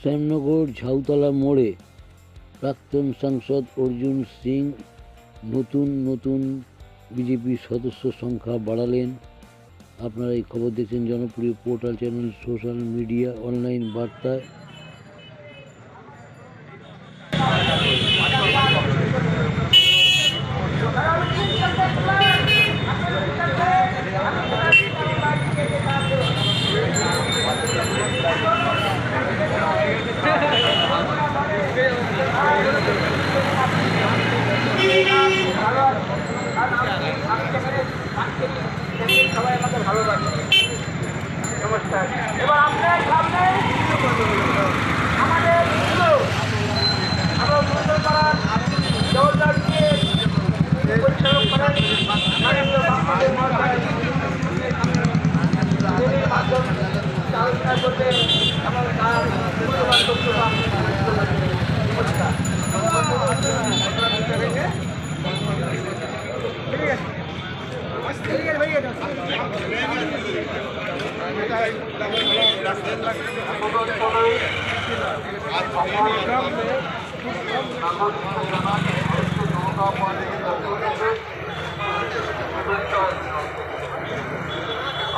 শ্যামনগর ঝাউতলা মোড়ে প্রাক্তন সাংসদ অর্জুন সিং নতুন বিজেপি সদস্য সংখ্যা বাড়ালেন। আপনারা এই খবর দেখছেন জনপ্রিয় portal channel social media online বার্তায়। সবাই আমাদের ভালো লাগে। নমস্কার। এবার আপনার সামনে আমাদের জগদ্দারকে পরিচালক করেন মাধ্যম চালনা করতে এবং তার মূল্যবান বক্তব্য নমস্কার।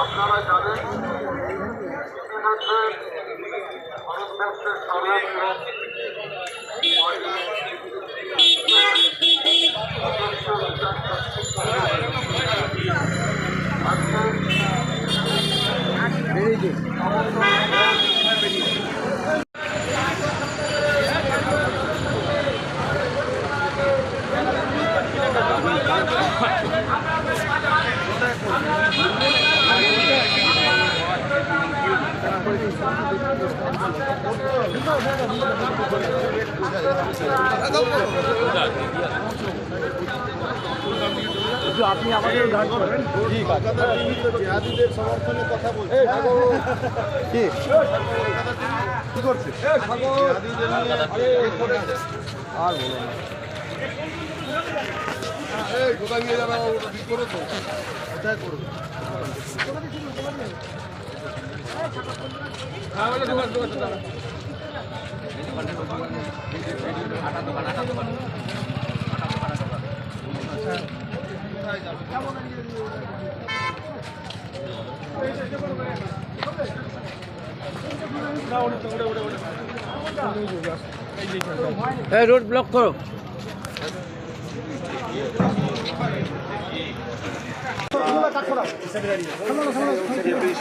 আপনারা জানেন আপনি আমাদের গান করেন। জিহাদিদের সমর্থনে কথা বলছেন কি করছে আর বলো না কোথায় নিয়ে যাবে করো তো কোথায় করবো রোড ব্লক করো।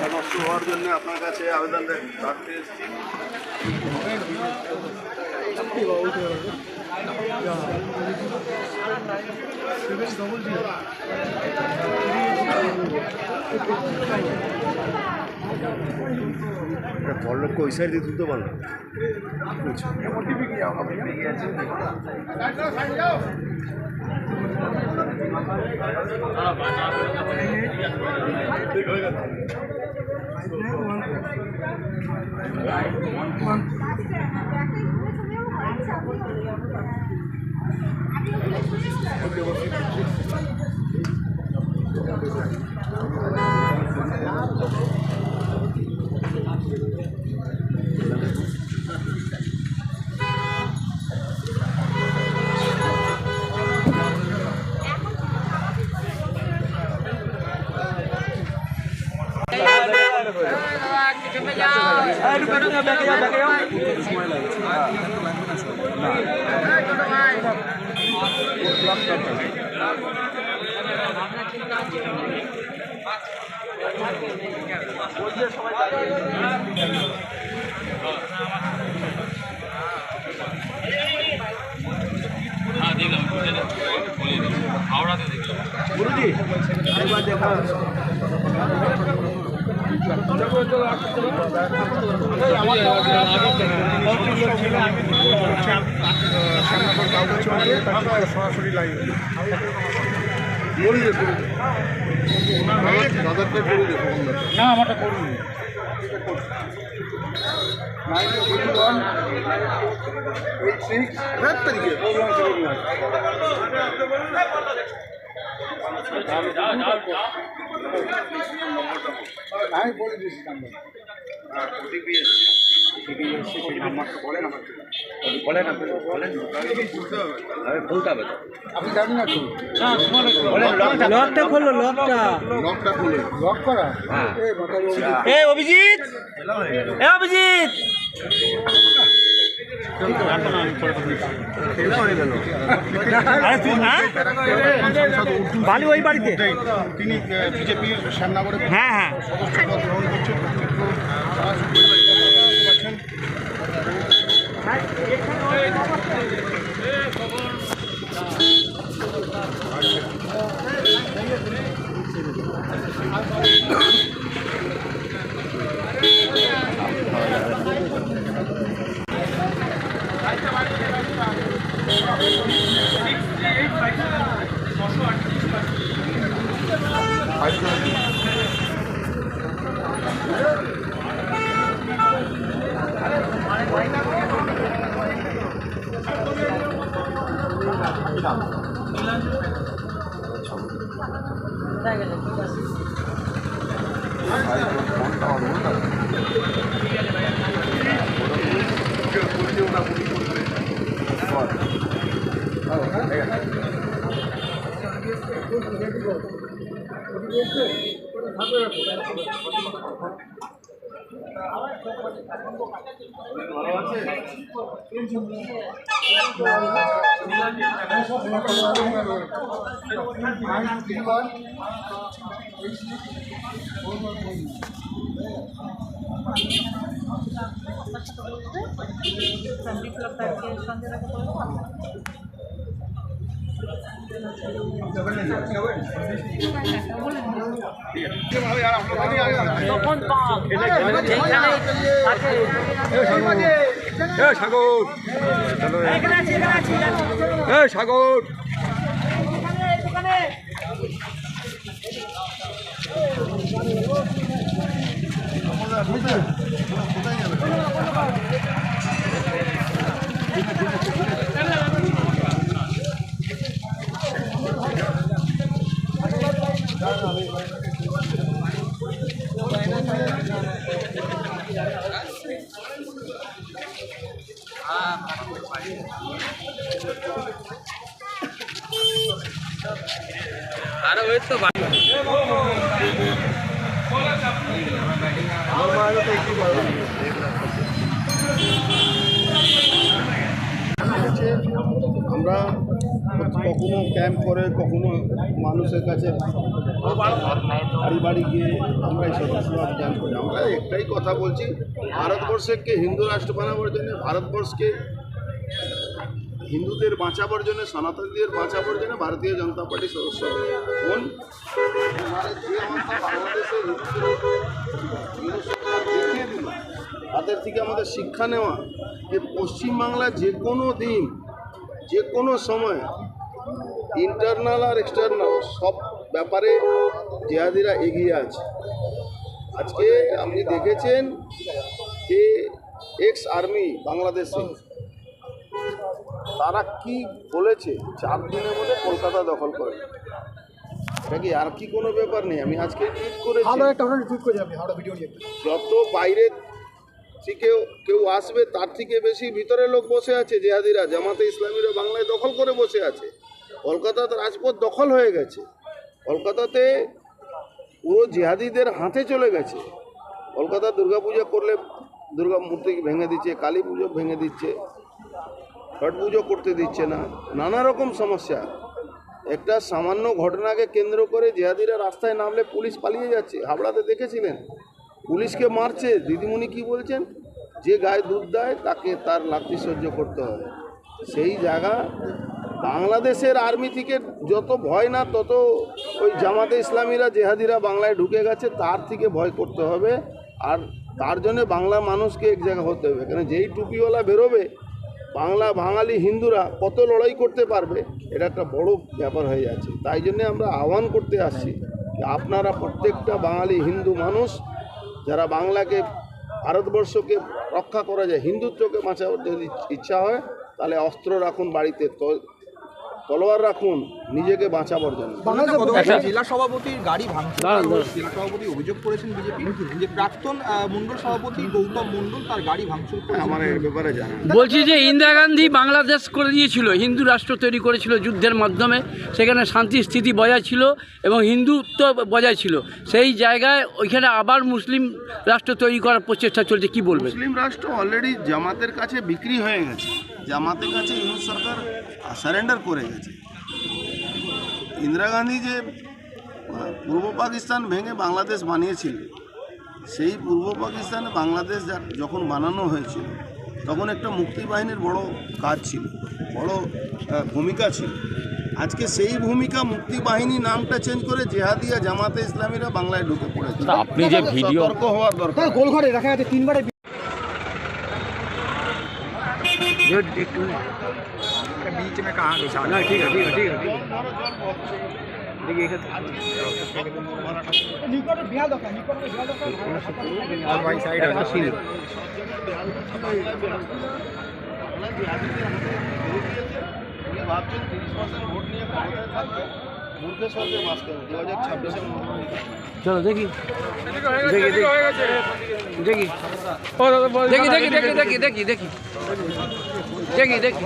সদস্য হওয়ার জন্য আপনার কাছে আবেদন রাখতে এসেছি। বড়লোককে ওই সাইড দিয়ে তুলতে পারলো হাওড়াতে দেখলাম গুরুজি একবার দেখা সরাসরি লাইন না আমারটা করুন 98186 তারিখে আমি বলে দিয়েছি ওটিপি এসছে সেই নাম্বারটা বলেন আমাকে। বলেন আপনি বলেন, বলতে হবে তো। আপনি জানেন না তো? বলেন লকটা খোলো, লকটা। লকটা খুলে লক করা? হ্যাঁ। এ অভিজিৎ, এ অভিজিৎ, আরে তুই না বালি ওই বাড়িতে। তিনি বিজেপির শ্যামনগরে হ্যাঁ হ্যাঁ, সদস্য পদ গ্রহণ করছেন। পাচ্ছেন। সাগর আরে ওই তো আমরা কখনো ক্যাম্প করে, কখনো মানুষের কাছে বাড়ি বাড়ি গিয়ে আমরা এই সদস্য ক্যাম্প করি। আমরা একটাই কথা বলছি, ভারতবর্ষকে হিন্দু রাষ্ট্র বানাবার জন্য, ভারতবর্ষকে হিন্দুদের বাঁচাবার জন্য, সনাতনীদের বাঁচাবার জন্য ভারতীয় জনতা পার্টির সদস্য হন। যে অবস্থা বাংলাদেশে দেখিয়ে দিল, তাদের থেকে আমাদের শিক্ষা নেওয়া যে পশ্চিমবাংলায় যে কোনো দিন, যে কোনো সময় ইন্টারনাল আর এক্সটার্নাল সব ব্যাপারে জিহাদিরা এগিয়ে আছে। আজকে আপনি দেখেছেন যে এক্স আর্মি বাংলাদেশে তারা কি বলেছে, 4 দিনের মধ্যে কলকাতা দখল করে। এটা কি আর কি কোনো ব্যাপার নেই? আমি আজকে টুইট করেছি, যত বাইরে থেকে কেউ আসবে তার থেকে বেশি ভিতরে লোক বসে আছে। জিহাদিরা, জামাতে ইসলামীরা বাংলায় দখল করে বসে আছে। কলকাতাতে রাজপথ দখল হয়ে গেছে, কলকাতাতে পুরো জিহাদিদের হাতে চলে গেছে। কলকাতা দুর্গাপূজা করলে দুর্গা মূর্তি ভেঙে দিচ্ছে, কালী পুজো ভেঙে দিচ্ছে, ছট পুজো করতে দিচ্ছে না, নানা রকম সমস্যা। একটা সামান্য ঘটনাকে কেন্দ্র করে জিহাদিরা রাস্তায় নামলে পুলিশ পালিয়ে যাচ্ছে। হাবড়াতে দেখেছিলেন, পুলিশকে মারছে। দিদিমণি কি বলছেন, যে গায়ে দুধ দেয় তাকে তার লাঠি সহ্য করতে হয়। সেই জায়গা বাংলাদেশের আর্মি থেকে যত ভয় না, তত ওই জামাতে ইসলামীরা, জেহাদিরা বাংলায় ঢুকে গেছে, তার থেকে ভয় করতে হবে। আর তার জন্য বাংলা মানুষকে এক জায়গা হতে হবে। কেন যেই টুপিওয়ালা বেরোবে, বাংলা বাঙালি হিন্দুরা কত লড়াই করতে পারবে, এটা একটা বড় ব্যাপার হয়ে যাচ্ছে। তাই জন্যে আমরা আহ্বান করতে আসছি যে আপনারা প্রত্যেকটা বাঙালি হিন্দু মানুষ, যারা বাংলাকে, ভারতবর্ষকে রক্ষা করা যায়, হিন্দুত্বকে বাঁচাবার যদি ইচ্ছা হয়, তাহলে অস্ত্র রাখুন বাড়িতে। তো তলোয়ার রাখুন নিজেকে বাঁচাবার জন্য। জেলা সভাপতির গাড়ি ভাঙচুর জেলা সভাপতি অভিযোগ করেছেন বিজেপি যে প্রাক্তন মণ্ডল সভাপতি গৌতম মণ্ডল তার গাড়ি ভাঙচুর করে। আমার এর ব্যাপারে জানা নেই। বলছি যে ইন্দিরা গান্ধী বাংলাদেশ করে দিয়েছিল, হিন্দু রাষ্ট্র তৈরি করেছিল যুদ্ধের মাধ্যমে, সেখানে শান্তি স্থিতি বজায় ছিল এবং হিন্দুত্ব বজায় ছিল। সেই জায়গায় ওইখানে আবার মুসলিম রাষ্ট্র তৈরি করার প্রচেষ্টা চলছে, কি বলবেন? মুসলিম রাষ্ট্র অলরেডি জামাতের কাছে বিক্রি হয়ে গেছে, জামাতের কাছে ইউনুস সরকার সারেন্ডার করে গেছে। ইন্দিরা গান্ধী যে পূর্ব পাকিস্তান ভেঙে বাংলাদেশ বানিয়েছিল, সেই পূর্ব পাকিস্তানে বাংলাদেশ যখন বানানো হয়েছিল তখন একটা মুক্তি বাহিনীর বড় কাজ ছিল, বড় ভূমিকা ছিল। আজকে সেই ভূমিকা মুক্তি বাহিনী নামটা চেঞ্জ করে জেহাদিয়া জামাতে ইসলামীরা বাংলায় ঢুকে পড়েছে। আপনি যে ভিডিও সতর্ক হওয়ার দরকার। গোলঘরে দেখা যাচ্ছে 3 বারে बीच में कहाँ घुसा না ঠিক আছে, ঠিক আছে, ঠিক আছে। भाई साइड ভাবছেন 30% ভোট নিয়ে ক্ষমতায় থাকবে, মূর্খের সঙ্গে বাস করবে। 2026-এ চলো দেখি দেখি দেখি দেখি দেখি দেখি দেখি দেখি দেখি দেখি দেখি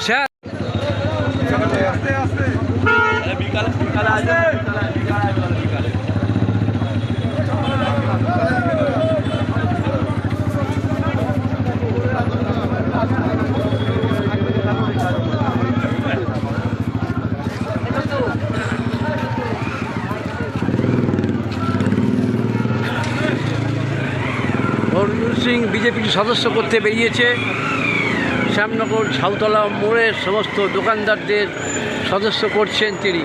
স্যার অর্জুন সিং বিজেপির সদস্য করতে বেরিয়েছে। শ্যামনগর ঝাউতলা মোড়ের সমস্ত দোকানদারদের সদস্য করছেন তিনি।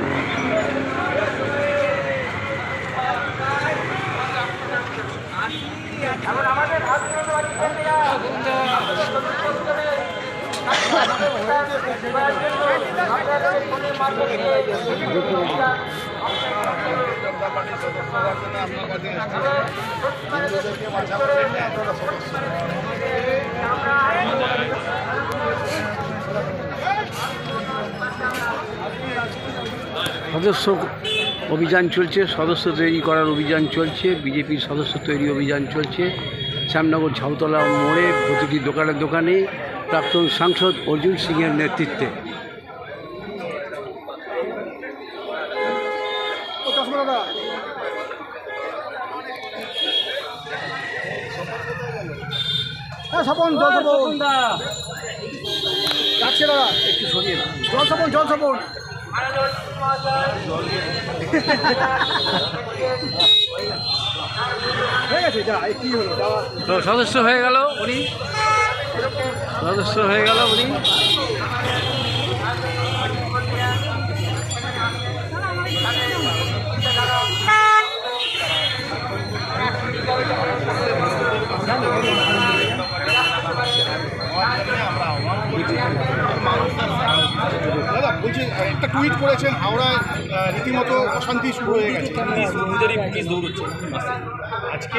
সদস্য অভিযান চলছে, সদস্য তৈরি করার অভিযান চলছে, বিজেপির সদস্য তৈরি অভিযান চলছে। শ্যামনগর ঝাউতলা মোড়ে প্রতিটি দোকানে দোকানে প্রাক্তন সাংসদ অর্জুন সিংয়ের নেতৃত্বে। স্বপন জল স্বপন যাচ্ছে দাদা একটু সরিয়ে না। জল স্বপন জল স্বপন হয়ে গেছে যা কি হলো তো সদস্য হয়ে গেল উনি, সদস্য হয়ে গেল উনি। দাদা বলছি একটা টুইট করেছেন হাওড়ায় রীতিমতো অশান্তি শুরু হয়ে গেছে আজকে